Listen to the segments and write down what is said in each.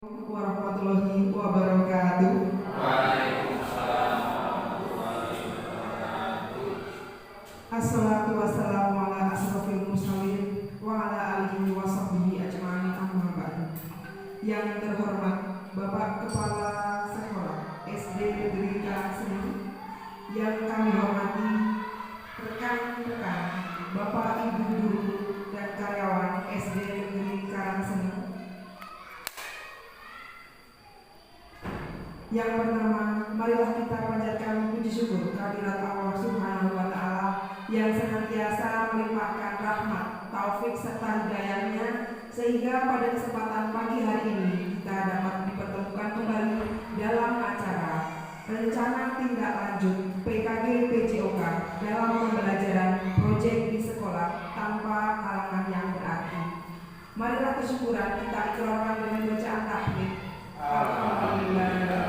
Warahmatullahi wabarakatuh. Waalaikumsalam warahmatullahi wabarakatuh. Assalatu wassalamu ala asrofil mursalin wa ala alihi wa sahbihi ajma'in, amma ba'du. Yang terhormat Bapak Kepala Sekolah SD Negeri Karangseni, yang kami hormati rekan-rekan Bapak Ibu guru dan karyawan SD Negeri Karangseni. Yang pertama, marilah kita panjatkan puji syukur kehadirat Allah Subhanahu wa Ta'ala yang senantiasa melimpahkan rahmat, taufik serta hidayahnya, sehingga pada kesempatan pagi hari ini kita dapat dipertemukan kembali dalam acara rencana tindak lanjut PKG PJOK dalam pembelajaran proyek di sekolah tanpa halangan yang berarti. Marilah kesyukuran kita ikrarkan dengan bacaan takbir. Alhamdulillah.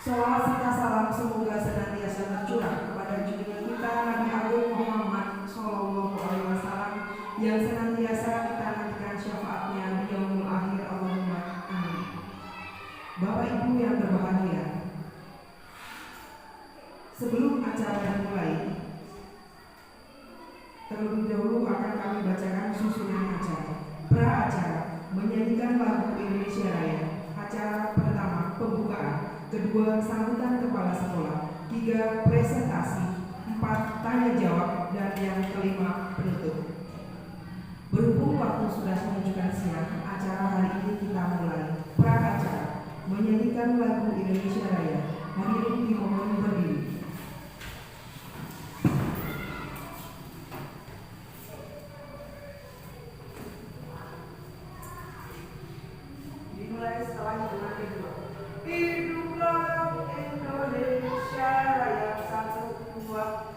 Salawat serta salam semoga senantiasa tercurah kepada junjungan kita Nabi Agung Muhammad Sallallahu Alaihi Wasallam yang senantiasa kita nantikan syafaatnya di yaumul akhir. Allahumma amin. Bapak Ibu yang berbahagia, sebelum acara dimulai, terlebih dahulu akan kami bacakan susunan acara. Pra-acara menyanyikan lagu Indonesia Raya. Acara pertama pembukaan, kedua sambutan kepala sekolah, tiga presentasi, empat tanya jawab, dan yang kelima penutup. Berhubung waktu sudah menunjukkan siang, acara hari ini kita mulai. Pra-acara menyanyikan lagu Indonesia Raya. Hadirin dimohon berdiri. Dimulai setelah hitungan kedua. Hiduplah Indonesia Raya, 1, 2.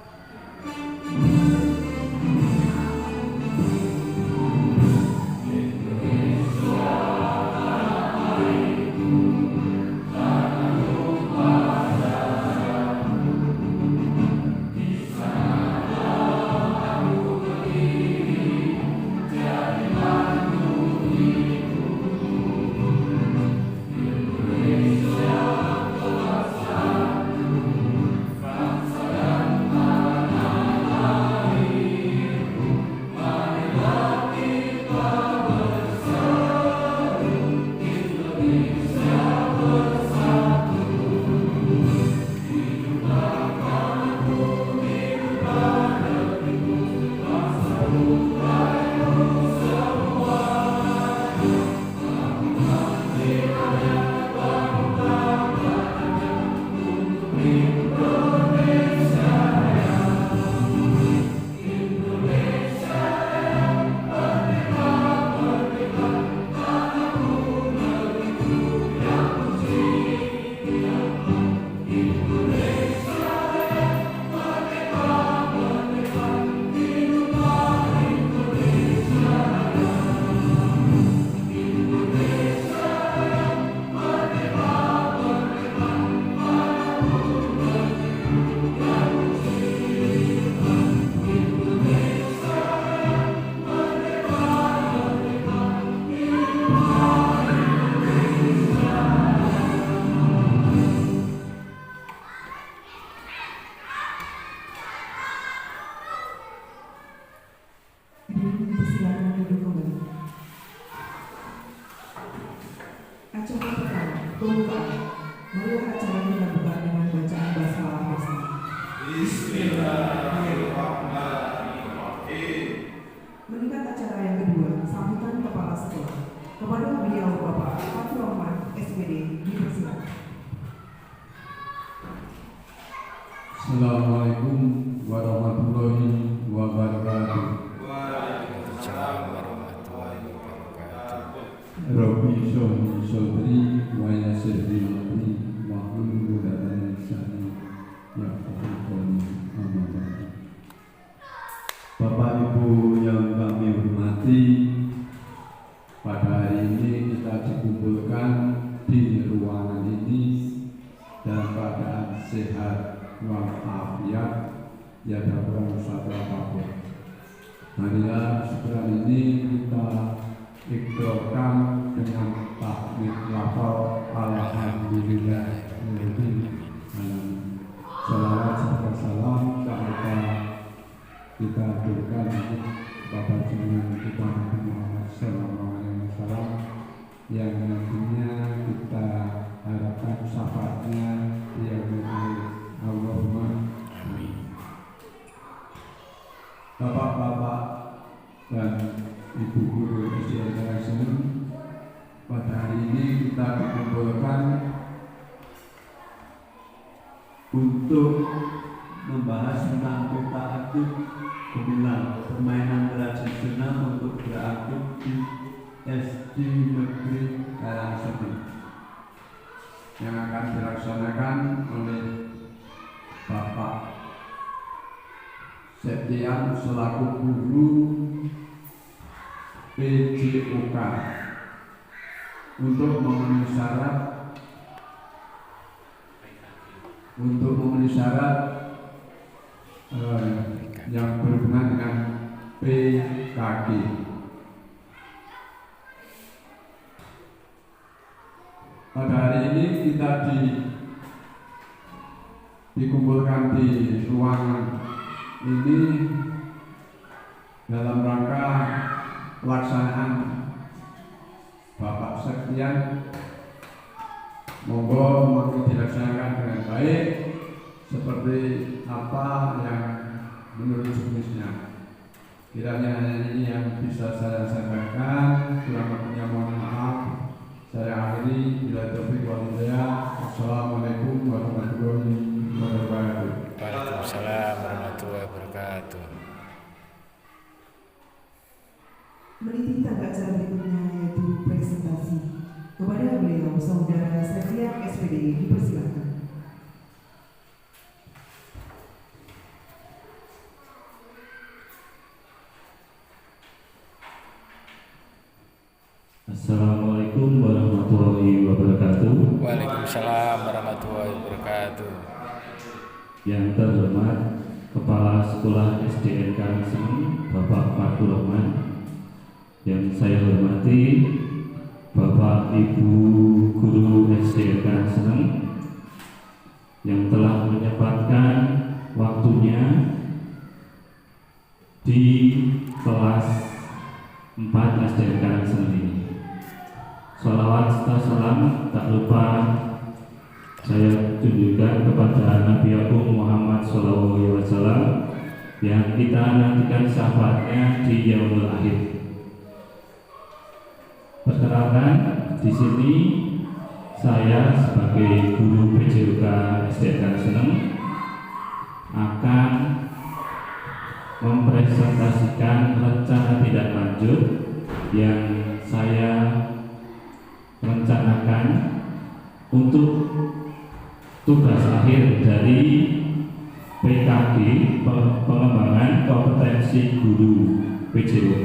Acara pertama, pembukaan. Marilah acara kita buka dengan bacaan bahasa Al-Fatihah. Bismillahirrahmanirrahim. Meningkat acara yang kedua, sambutan kepala sekolah. Kepada beliau Bapak Fatur Rahman, SPD, dipersilakan. Assalamualaikum warahmatullahi wabarakatuh. Waalaikumsalam warahmatullahi wabarakatuh. Rabbi sholli sodri wa yassir li amri wahlul 'uqdatam min lisani yafqahu qawli. Amma ba'du. Bapak Ibu yang kami hormati, pada hari ini kita dikumpulkan di ruangan ini dalam keadaan sehat walafiat, tiada kurang satu apapun. Marilah setelah ini kita ikrarkan dengan yang nantinya kita harapkan syafaatnya yang mengalir. Allahumma Amin. Bapak-bapak dan ibu guru SD Karangasem, pada hari ini kita dikumpulkan untuk membahas tentang peta aktif gemilang permainan tradisional untuk beraktif di SD Negeri Karangasem yang akan dilaksanakan oleh Bapak Septian selaku guru PJOK untuk memenuhi syarat yang berhubungan dengan PKG. Pada hari ini kita dikumpulkan di ruangan ini dalam rangka pelaksanaan Bapak Septian. Monggo dilaksanakan dengan baik seperti apa yang menurut jenisnya. Kiranya hanya ini yang bisa saya sampaikan, kurang lebihnya mohon maaf. Saya akhiri, bila taufiq wal hidayah. Assalamualaikum warahmatullahi wabarakatuh. Waalaikumsalam warahmatullahi wabarakatuh. Meniti tangga acara berikutnya yaitu presentasi. Kepada beliau, Saudara Septian SPDI, dipersilakan. Assalamualaikum warahmatullahi wabarakatuh. Waalaikumsalam warahmatullahi wabarakatuh. Yang terhormat Kepala Sekolah SDN Karangasem Bapak Fathur Rahman, yang saya hormati Bapak Ibu Guru SDN Karangasem yang telah menyempatkan waktunya di kelas 4 SDN Karangasem ini. Salawat serta salam tak lupa saya tunjukkan kepada Nabi Agung Muhammad SAW yang kita nantikan syafaatnya di yaumul akhir. Perkenalkan, di sini saya sebagai guru PJOK SDN Karangasem akan mempresentasikan rencana tindak lanjut yang saya rencanakan untuk tugas akhir dari PKG, pengembangan kompetensi guru PJOK,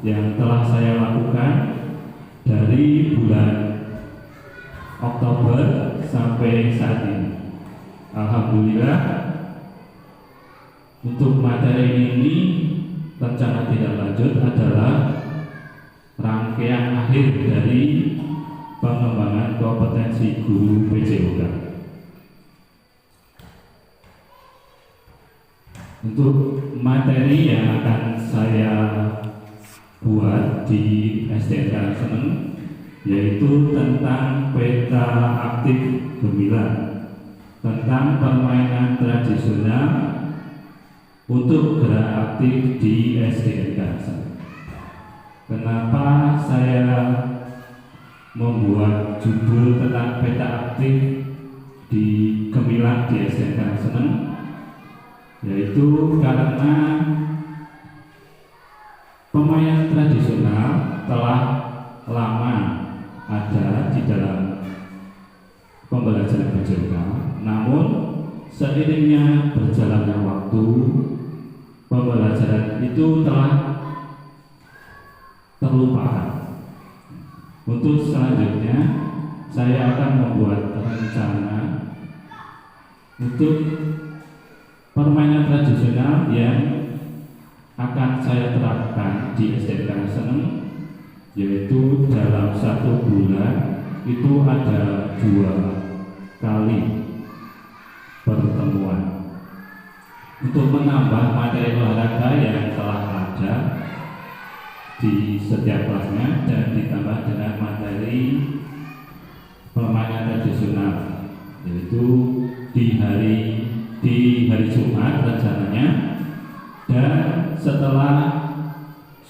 yang telah saya lakukan dari bulan Oktober sampai saat ini. Alhamdulillah, untuk materi ini rencana tindak lanjut adalah rangkaian akhir dari pengembangan kompetensi guru PJOK. Untuk materi yang akan saya buat di SDN Karangasem yaitu tentang peta aktif gemilang, tentang permainan tradisional untuk gerak aktif di SDN Karangasem. Kenapa saya membuat judul tentang peta aktif di gemilang di SDN Karangasem? Yaitu karena permainan tradisional telah lama ada di dalam pembelajaran PJOK. Namun seiringnya berjalannya waktu, pembelajaran itu telah terlupakan. Untuk selanjutnya saya akan membuat rencana untuk permainan tradisional yang akan saya terapkan di SDN Karangasem, yaitu dalam 1 bulan itu ada 2 kali pertemuan untuk menambah materi olahraga yang telah ada di setiap kelasnya dan ditambah dengan materi tradisional, yaitu di hari Jumat rencananya, dan setelah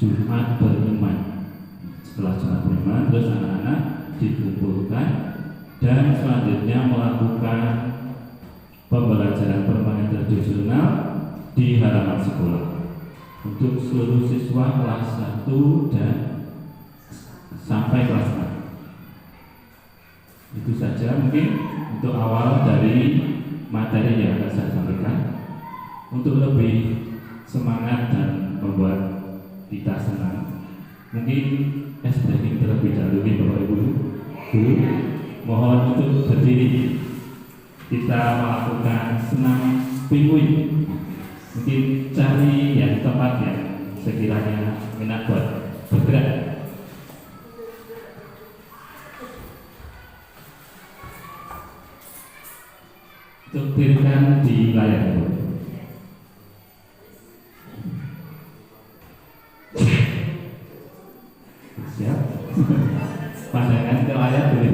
Jumat beriman. Setelah Jumat beriman, terus anak-anak dikumpulkan dan selanjutnya melakukan pembelajaran permainan tradisional di halaman sekolah untuk seluruh siswa kelas 1 dan sampai kelas 6. Itu saja mungkin untuk awal dari materi yang akan saya sampaikan. Untuk lebih semangat dan membuat kita senang, mungkin es breaking terlebih dahulu, Bapak Ibu. Mohon untuk berdiri. Kita melakukan senam penguin. Mungkin cari yang tempat yang sekiranya minat buat bergerak. Untuk berikan di layar dulu. Siap? Pandangan ke layar dulu.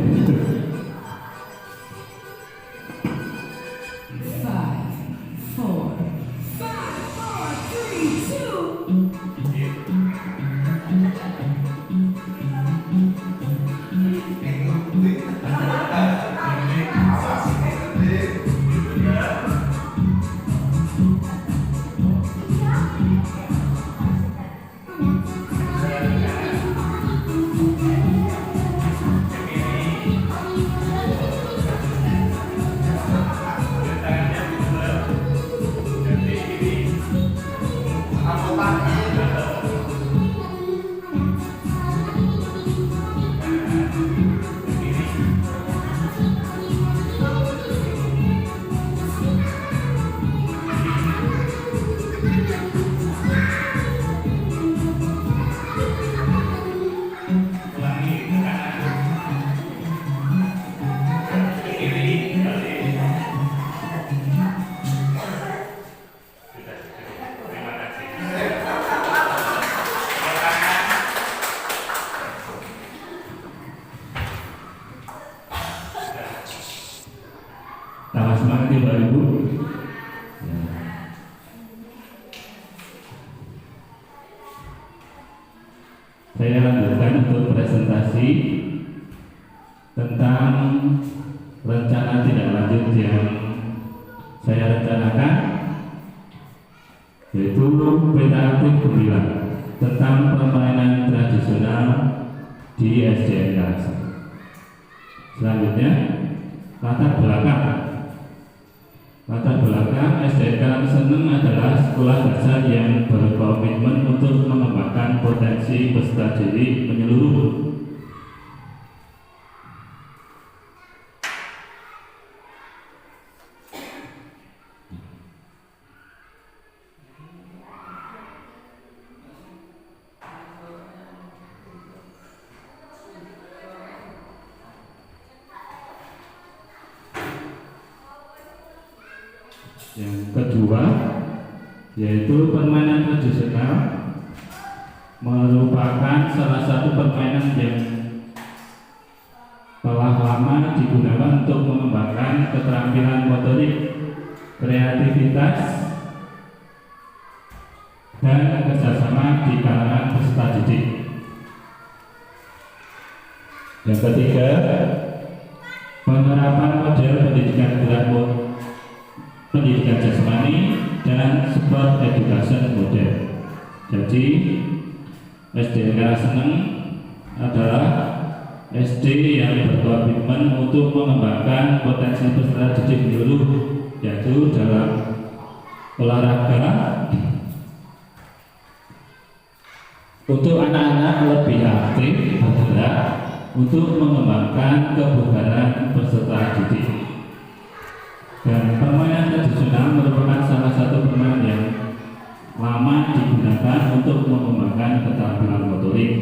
5, 4, 2000. Saya lanjutkan untuk presentasi tentang rencana tindak lanjut yang saya rencanakan, yaitu peta aktif 9 tentang permainan tradisional di SDN Karasen. Selanjutnya, latar belakang SDN Karasen adalah sekolah dasar yang berkomitmen untuk mengembangkan potensi peserta didik menyeluruh. Yang kedua, yaitu permainan tradisional merupakan salah satu permainan yang telah lama digunakan untuk mengembangkan keterampilan motorik, kreativitas, dan kerjasama di kalangan peserta didik. Yang ketiga, penerapan model pendidikan jasmani dan sport education model. Jadi SDN Karasen adalah SD yang berkomitmen untuk mengembangkan potensi peserta didik menyeluruh, yaitu dalam olahraga untuk anak-anak lebih aktif bergerak untuk mengembangkan kebugaran peserta didik. Dan permainan tradisional merupakan salah satu permainan yang lama digunakan untuk mengembangkan keterampilan motorik,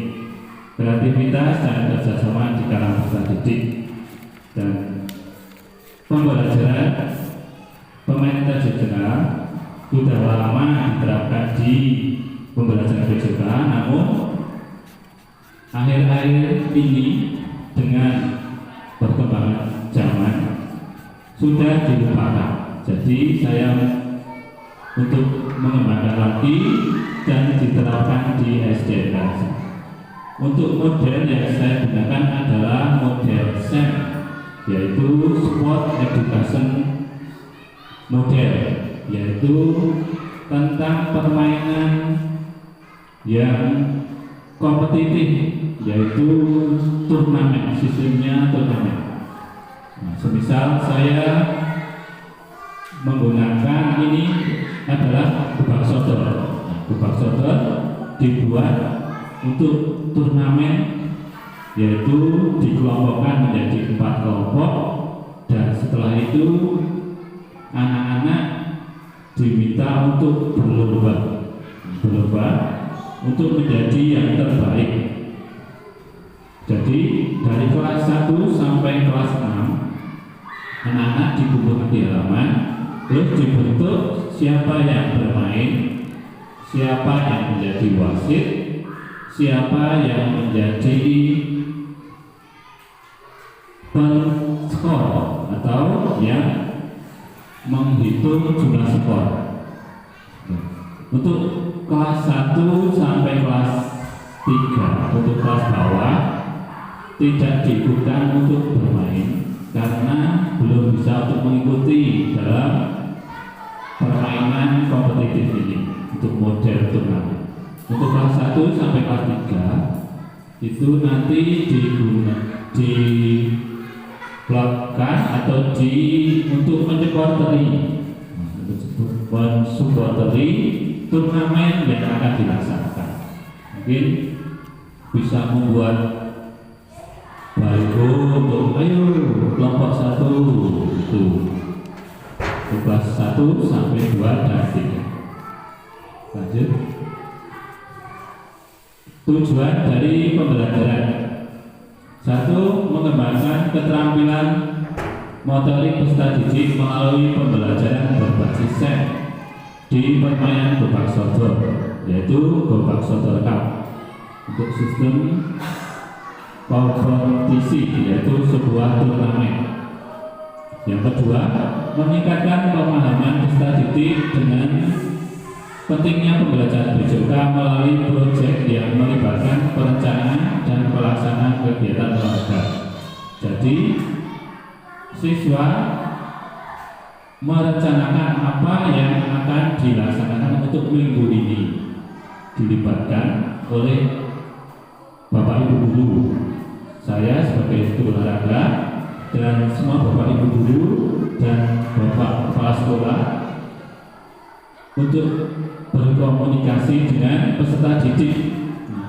kreativitas, dan kerjasama di kalangan peserta didik. Dan pembelajaran permainan tradisional sudah lama diterapkan di pembelajaran BJK, namun akhir-akhir ini dengan perkembangan zaman sudah dilupakan. Jadi saya untuk mengembangkan lagi dan diterapkan di SDN Kalasa. Untuk model yang saya gunakan adalah model SEM, yaitu Sport Education Model, yaitu tentang permainan yang kompetitif, yaitu turnamen, sistemnya turnamen. Nah, semisal saya menggunakan ini adalah Gubak Sodor. Nah, Gubak Sodor dibuat untuk turnamen, yaitu dikelompokkan menjadi 4 kelompok, dan setelah itu anak-anak diminta untuk berlomba untuk menjadi yang terbaik. Jadi dari kelas 1 sampai kelas 6 anak-anak dikumpulkan di halaman, terus dibentuk siapa yang bermain, siapa yang menjadi wasit, siapa yang menjadi penskor atau yang menghitung jumlah skor. Untuk kelas 1 sampai kelas 3, untuk kelas bawah tidak diikutkan untuk bermain karena belum bisa untuk mengikuti dalam permainan kompetitif ini untuk model turnamen. Untuk kelas 1 sampai kelas 3 itu nanti diblokkan atau untuk mensupporteri turnamen yang akan dilaksanakan. Mungkin bisa membuat baliho untuk ayo kelompok 1 itu kelas 1 sampai 2 dan 3. Lanjut. Tujuan dari pembelajaran: 1. Mengembangkan keterampilan motorik peserta didik melalui pembelajaran berbasis SEM di permainan Gubak Sodor, yaitu Gubak Sodor Cup untuk sistem kompetisi, yaitu sebuah turnamen. Yang kedua, meningkatkan pemahaman peserta didik dengan pentingnya pembelajaran BJK melalui proyek yang melibatkan perencanaan dan pelaksanaan kegiatan olahraga. Jadi, siswa merencanakan apa yang akan dilaksanakan untuk minggu ini, dilibatkan oleh Bapak Ibu guru, saya sebagai guru olahraga, dan semua Bapak Ibu guru dan Bapak kepala sekolah untuk berkomunikasi dengan peserta didik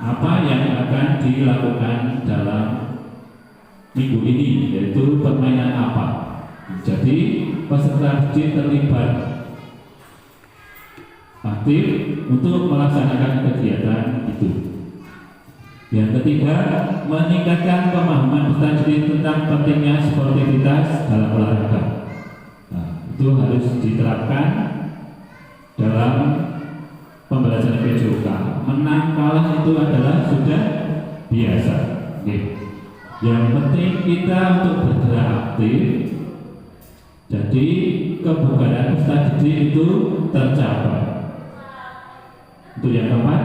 apa yang akan dilakukan dalam minggu ini, yaitu permainan apa. Jadi peserta didik terlibat aktif untuk melaksanakan kegiatan itu. Yang ketiga, meningkatkan pemahaman peserta didik tentang pentingnya sportivitas dalam olahraga. Nah, itu harus diterapkan dalam pembelajaran PJOK. Menang kalah itu adalah sudah biasa. Yang penting kita untuk bergerak aktif. Jadi kebugaran peserta didik itu tercapai. Untuk yang keempat,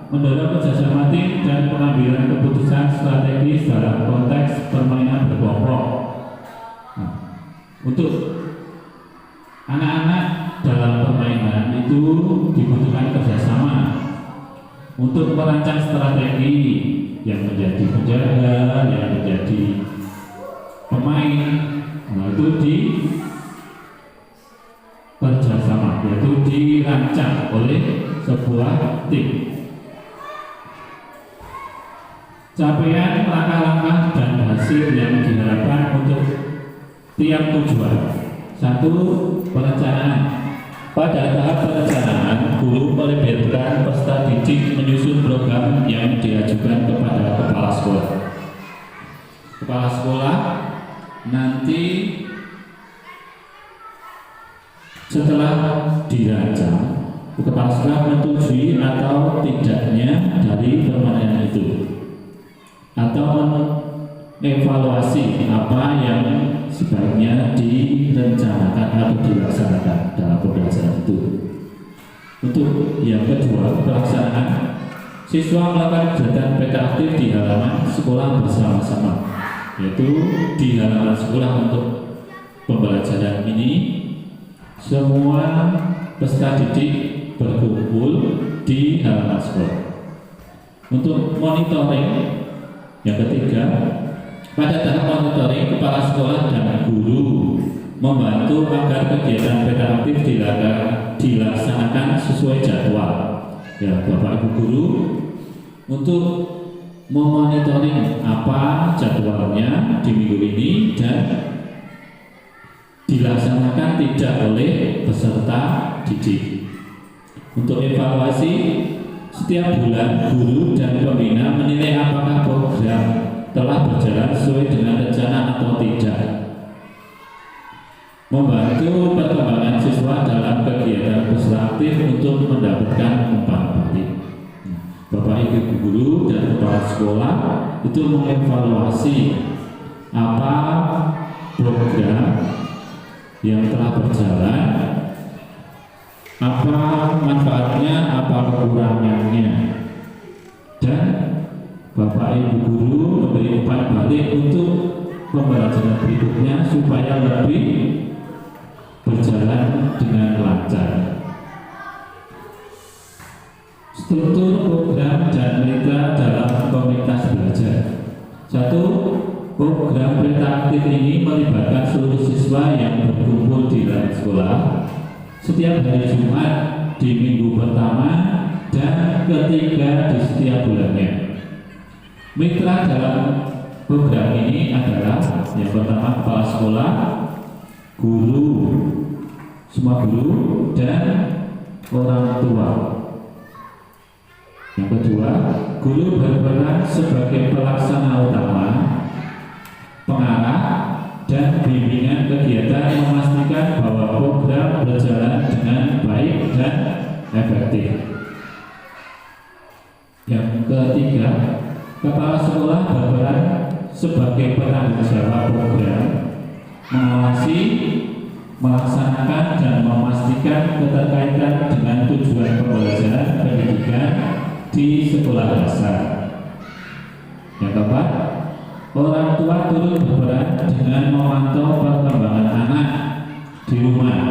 mendorong kerjasama tim dan pengambilan keputusan strategis dalam konteks permainan berkelompok. Nah, untuk anak-anak dalam permainan itu dibutuhkan kerjasama untuk merancang strategi yang menjadi penjaga, yang menjadi pemain. Nah, itu di kerjasama, yaitu dirancang oleh sebuah tim. Capaian langkah-langkah dan hasil yang diharapkan untuk tiap tujuan. 1. Perencanaan. Pada tahap perencanaan, guru melibatkan peserta didik menyusun program yang diajukan kepada kepala sekolah. Kepala sekolah nanti setelah dirancang, kepala sekolah menyetujui atau tidaknya dari permainan itu, atau evaluasi apa yang sebaiknya direncanakan atau dilaksanakan dalam pembelajaran itu. Untuk yang kedua, pelaksanaan. Siswa melakukan kegiatan PK aktif di halaman sekolah bersama-sama, yaitu di halaman sekolah. Untuk pembelajaran ini semua peserta didik berkumpul di halaman sekolah. Untuk monitoring, yang ketiga, pada tahap monitoring, kepala sekolah dan guru membantu agar kegiatan PK aktif dilaksanakan sesuai jadwal. Ya, Bapak Ibu guru untuk memonitoring apa jadwalnya di minggu ini dan dilaksanakan tidak oleh peserta didik. Untuk evaluasi, setiap bulan guru dan pembina menilai apakah program telah berjalan sesuai dengan rencana atau tidak. Membantu perkembangan siswa dalam kegiatan peserta aktif untuk mendapatkan umpan balik. Bapak Ibu guru dan kepala sekolah itu mengevaluasi apa program yang telah berjalan, apa manfaatnya, apa kekurangannya, dan Bapak Ibu guru memberi umpan balik untuk pembelajaran berikutnya supaya lebih berjalan dengan lancar. Struktur program dan mitra dalam komunitas belajar. 1. Program mitra aktif ini melibatkan seluruh siswa yang berkumpul di dalam sekolah setiap hari Jumat di minggu pertama dan ketiga di setiap bulannya. Mitra dalam program ini adalah yang pertama kepala sekolah, guru, semua guru, dan orang tua. Yang kedua, guru berperan sebagai pelaksana utama, pengarah, dan bimbingan kegiatan memastikan bahwa program berjalan dengan baik dan efektif. Yang ketiga, kepala sekolah berperan sebagai penanggung jawab program, mengawasi, melaksanakan, dan memastikan keterkaitan dengan tujuan pembelajaran pendidikan di sekolah dasar. Yang keempat, orang tua turut berperan dengan memantau perkembangan anak di rumah,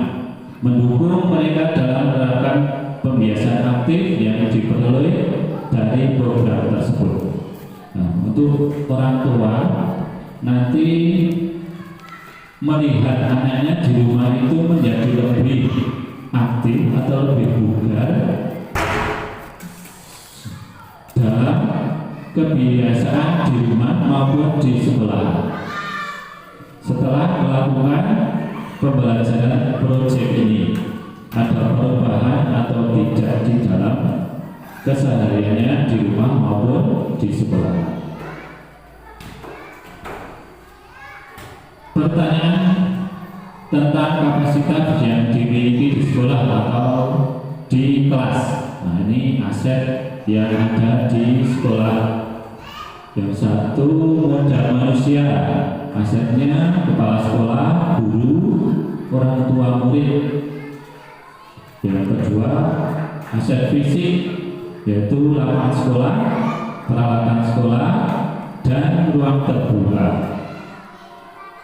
mendukung mereka dalam menerapkan pembiasaan aktif yang diperoleh dari program tersebut. Nah, untuk orang tua nanti melihat anaknya di rumah itu menjadi lebih aktif atau lebih bugar dalam kebiasaan di rumah maupun di sekolah. Setelah melakukan pembelajaran proyek ini, ada perubahan atau tidak di dalam kesehariannya di rumah maupun di sekolah. Pertanyaan tentang kapasitas yang dimiliki di sekolah atau di kelas. Nah, ini aset yang ada di sekolah. Yang satu, modal manusia. Asetnya kepala sekolah, guru, orang tua murid. Yang kedua, aset fisik, yaitu lapangan sekolah, peralatan sekolah, dan ruang terbuka.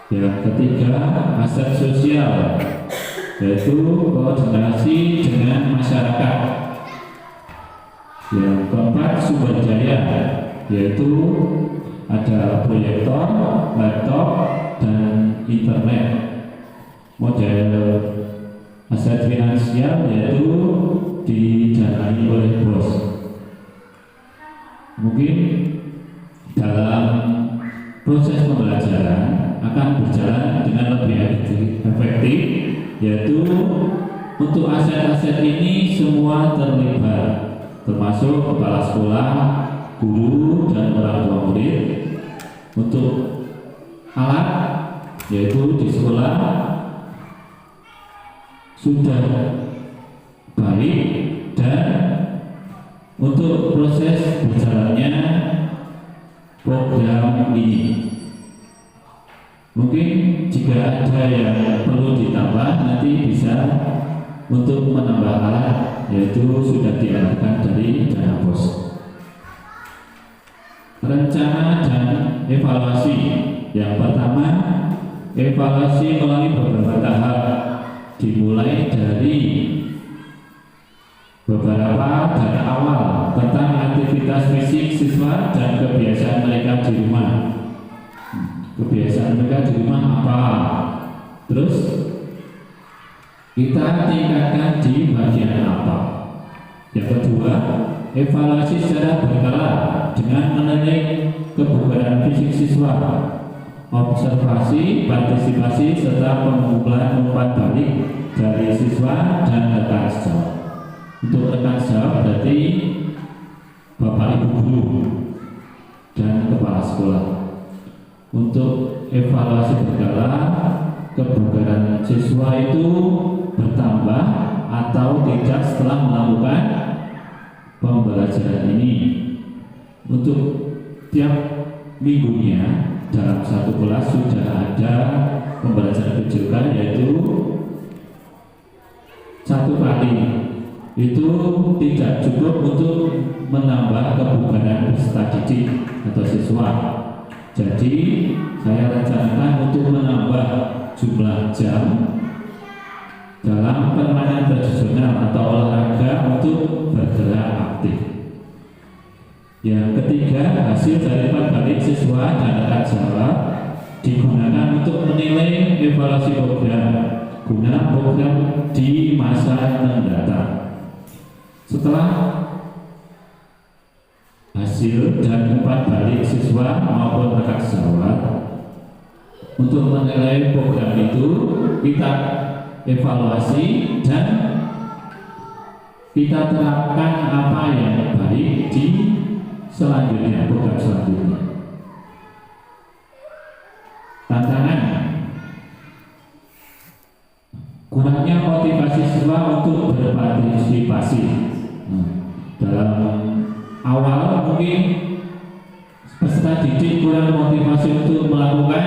Yang ketiga, aset sosial, yaitu koordinasi dengan masyarakat. Yang keempat, sumber daya, yaitu ada proyektor, laptop, dan internet. Model aset finansial yaitu didanai oleh bos. Mungkin dalam proses pembelajaran akan berjalan dengan lebih efektif, yaitu untuk aset-aset ini semua terlibat, termasuk kepala sekolah, guru, dan orang tua murid. Untuk alat, yaitu di sekolah sudah baik, dan untuk proses berjalannya program ini Mungkin jika ada yang perlu ditambah nanti bisa untuk menambah alat, yaitu sudah diarahkan dari dana pos. Rencana dan evaluasi. Yang pertama, evaluasi melalui beberapa tahap, dimulai dari beberapa data awal tentang aktivitas fisik siswa dan kebiasaan mereka di rumah. Kebiasaan mereka di rumah apa? Terus kita tingkatkan di bagian apa? Yang kedua, evaluasi secara berkala dengan menilai kebugaran fisik siswa, observasi, partisipasi, serta pengumpulan umpan balik dari siswa dan rekan sejawat. Untuk rekan sejawat berarti Bapak Ibu guru dan kepala sekolah. Untuk evaluasi berkala, kebugaran siswa itu bertambah atau tidak setelah melakukan pembelajaran ini. Untuk tiap minggunya dalam satu kelas sudah ada pembelajaran rujukan, yaitu satu kali. Itu tidak cukup untuk menambah kebugaran peserta didik atau siswa. Jadi saya rencanakan untuk menambah jumlah jam dalam permainan tradisional atau olahraga untuk bergerak aktif. Yang ketiga, hasil dari balik siswa dan rekan sejawat digunakan untuk menilai evaluasi program guna program di masa mendatang. Setelah hasil dan umpan balik siswa maupun rekan sejawat, untuk menilai program itu kita evaluasi dan kita terapkan apa yang baik di selanjutnya, program selanjutnya. Tantangan: kurangnya motivasi siswa untuk berpartisipasi. Dalam awal mungkin peserta didik kurang motivasi untuk melakukan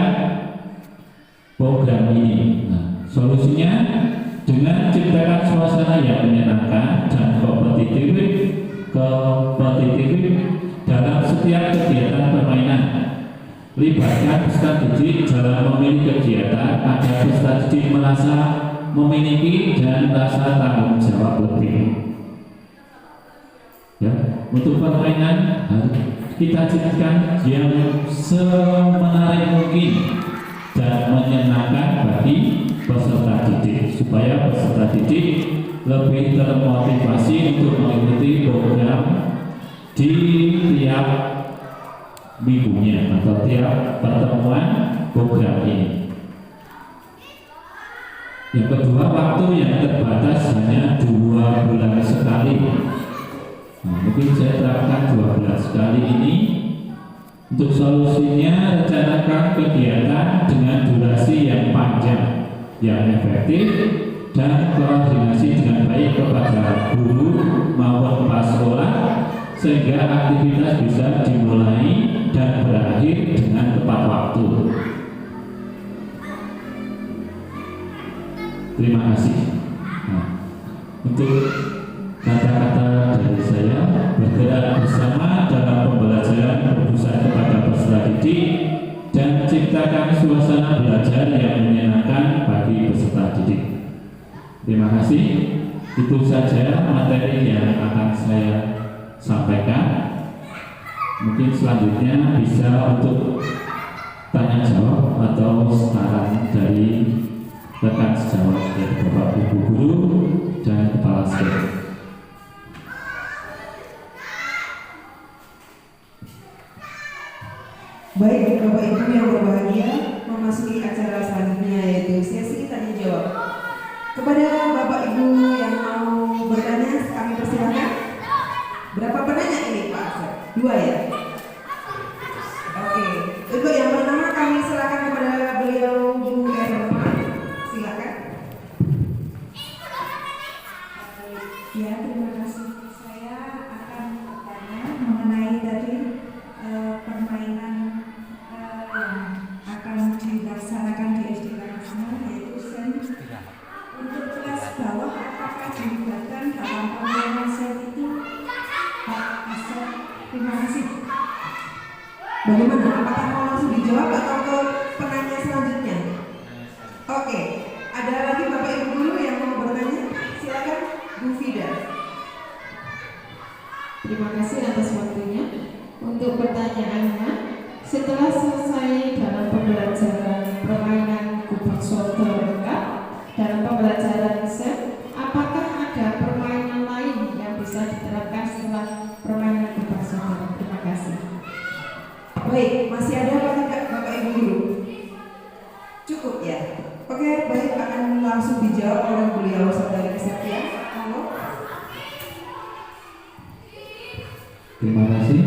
program ini. Solusinya dengan ciptakan suasana yang menyenangkan dan kompetitif dalam setiap kegiatan permainan. Libatkan peserta didik dalam memilih kegiatan agar peserta didik merasa memiliki dan rasa tanggung jawab lebih. Ya, untuk permainan harus kita ciptakan yang semenarik mungkin dan menyenangkan bagi peserta didik, supaya peserta didik lebih termotivasi untuk mengikuti program di tiap minggunya atau tiap pertemuan program ini. Yang kedua, waktu yang terbatas hanya 2 bulan sekali. Mungkin saya terapkan 2 bulan sekali ini. Untuk solusinya, rencanakan kegiatan dengan durasi yang panjang, yang efektif, dan koordinasi dengan baik kepada guru maupun kepala sekolah, sehingga aktivitas bisa dimulai dan berakhir dengan tepat waktu. Terima kasih. Untuk kata-kata dari saya, bergerak bersama dalam pembelajaran berpusat kepada peserta didik dan ciptakan suasana belajar yang menyenangkan bagi peserta didik. Terima kasih. Itu saja materi yang akan saya sampaikan. Mungkin selanjutnya bisa untuk tanya jawab atau saran dari rekan sejawat dari Bapak Ibu guru dan kepala sekolah. Baik, Bapak Ibu yang berbahagia, memasuki acara selanjutnya yaitu sesi tanya jawab. Kepada Bapak Ibu yang mau bertanya, kami persilahkan. Berapa penanya ini Pak Asep? 2 ya? Oke, untuk yang pertama kami silakan kepada beliau Bu Erma. Silakan. Ya, terima kasih. Saya akan bertanya mengenai tadi permainan yang Bagaimana? Apakah mau langsung dijawab atau ke penanya selanjutnya? Oke, ada lagi Bapak Ibu guru yang mau bertanya? Silakan Bu Fida. Terima kasih atas waktunya. Untuk pertanyaannya, setelah selesai dalam pembelajaran permainan kubak soto lengkap dalam pembelajaran set, apakah ada permainan lain yang bisa diterapkan setelah permainan kubak soto? Terima kasih. Baik, masih ada apa tidak Bapak Ibu guru? Cukup ya? Oke, baik, akan langsung dijawab oleh beliau Saudari Setia. Monggo. Terima kasih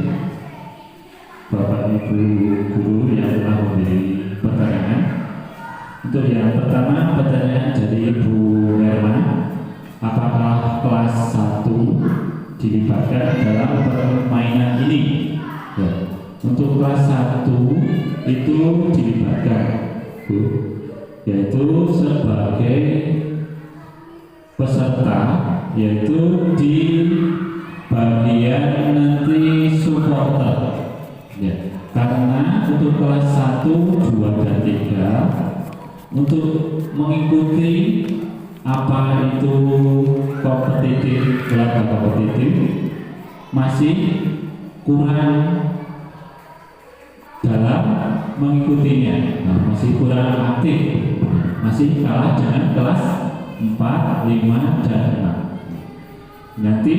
Bapak Ibu guru yang telah memberi pertanyaan. Untuk yang pertama, pertanyaan dari Ibu Herma, apakah kelas 1 dilibatkan dalam permainan ini? Ya. Untuk kelas 1 itu dilibatkan, Bu, yaitu sebagai peserta, yaitu di bagian nanti supporter ya. Karena untuk kelas 1, 2, dan 3 untuk mengikuti apa itu kompetitif, laga kompetitif masih kurang dalam mengikutinya, masih kurang aktif, masih kalah dengan kelas 4, 5, dan 6. Nanti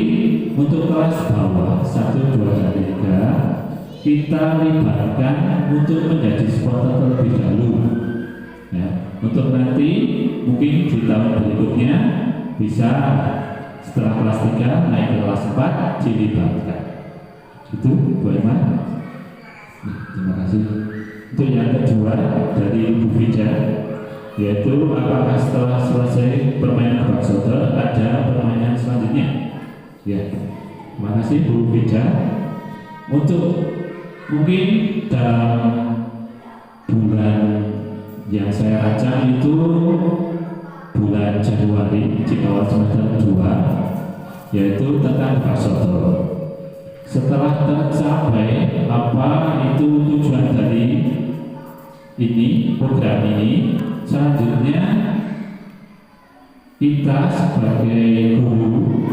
untuk kelas bawah 1, 2, dan 3 kita libatkan untuk menjadi supporter terlebih dahulu ya. Untuk nanti mungkin di tahun berikutnya bisa setelah kelas 3 naik ke kelas 4 dilibatkan. Itu Bu Emma. Terima kasih. Untuk yang kedua dari Bu Fida, yaitu apakah setelah selesai permainan kubak soto ada permainan selanjutnya? Ya, terima kasih Bu Fida. Untuk mungkin dalam bulan yang saya rancang itu bulan Januari di awal semester 2, yaitu tentang kubak soto. Setelah tercapai apa itu tujuan dari ini, program ini, selanjutnya kita sebagai guru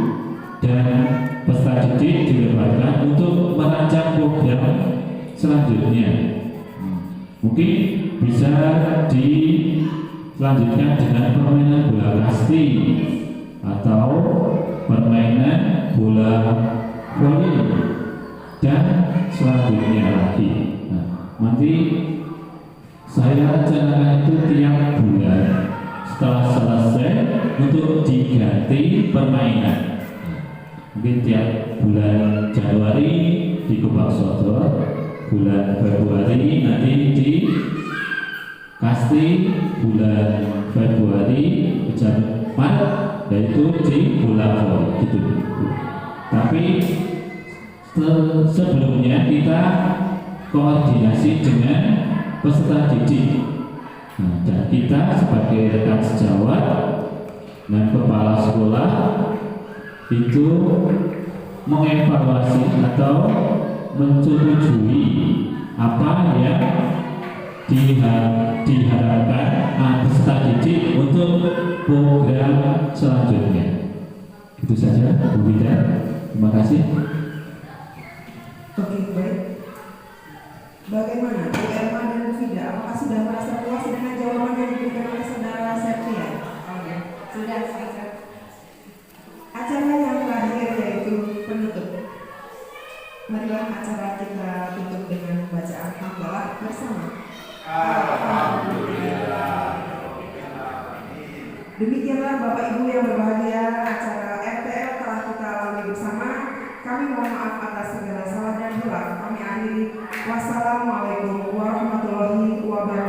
dan peserta didik dilebatkan untuk merancang program selanjutnya. Mungkin bisa dilanjutkan dengan permainan bola kasti atau permainan bola voli dan selanjutnya lagi. Nanti saya rencanakan itu tiap bulan setelah selesai untuk diganti permainan. Mungkin tiap bulan Januari di kubak soto, bulan Februari nanti di kasti, bulan Februari Maret yaitu di bola voli gitu. Tapi sebelumnya kita koordinasi dengan peserta didik. Dan kita sebagai rekan sejawat dan kepala sekolah itu mengevaluasi atau menyetujui apa yang diharapkan peserta didik untuk program selanjutnya. Itu saja Bu Wida. Terima kasih. Oke, baik. Bagaimana Bu Erma dan Bu Fida? Apakah sudah merasa puas dengan jawaban yang diberikan oleh saudara Septia? Oke, sudah. Acara yang terakhir yaitu penutup. Marilah acara kita tutup dengan bacaan hamdalah bersama. Alhamdulillah. Demikianlah Bapak Ibu yang berbahagia, acara RTL telah kita lalui bersama. Kami mohon maaf atas segala salah dan hilaf. Kami akhiri. Wassalamualaikum warahmatullahi wabarakatuh.